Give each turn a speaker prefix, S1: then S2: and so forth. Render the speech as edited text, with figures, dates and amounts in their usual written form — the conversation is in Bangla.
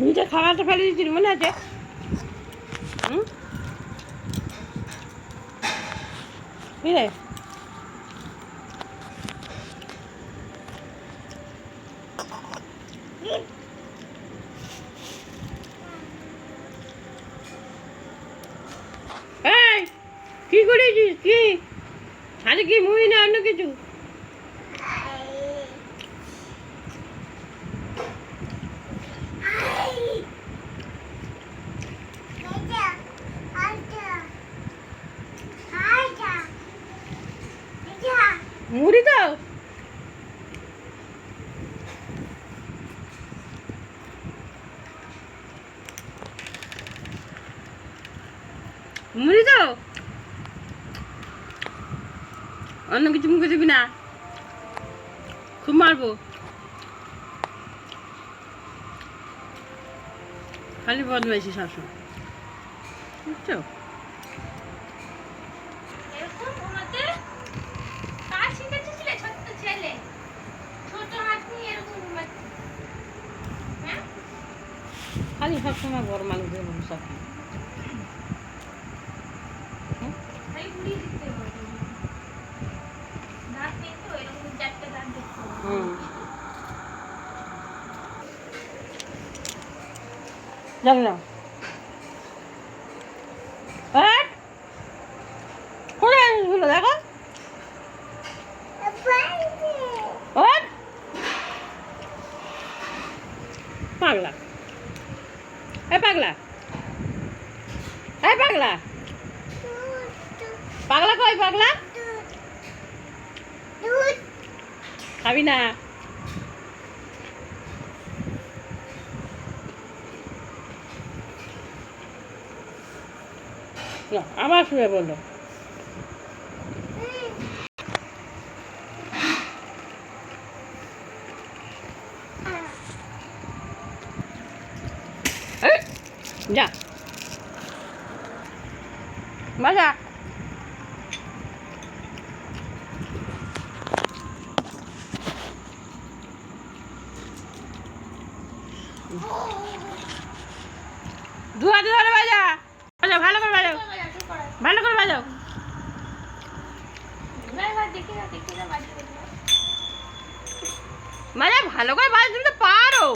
S1: নিজে খাবারটা ফেলে দিচ্ছিল মনে আছে? হুম, কি রে? এই কি করেছিস? কি আরে কি মুড়ি না অন্য কিছু? মুড়ি তো মুড়ি তো অন্য কিছু মুখে দিবি না, খুব মারবো। খালি বদমাইশি সবসময়, বুঝছো? খালি সবসময় বড় মানুষদের সব জানি না। কোথায় আসছিল দেখো? পাগলা, এ পাগলা, এ পাগলা, পাগলা কই পাগলা? খাবি না? আবার শুয়ে বললো। যা বাজা। দু হাতে ধরে বাজা, বাজাও ভালো করে বাজাও, ভালো করে বাজাও। বাজা ভালো করে বাজা, তুমি তো পারো।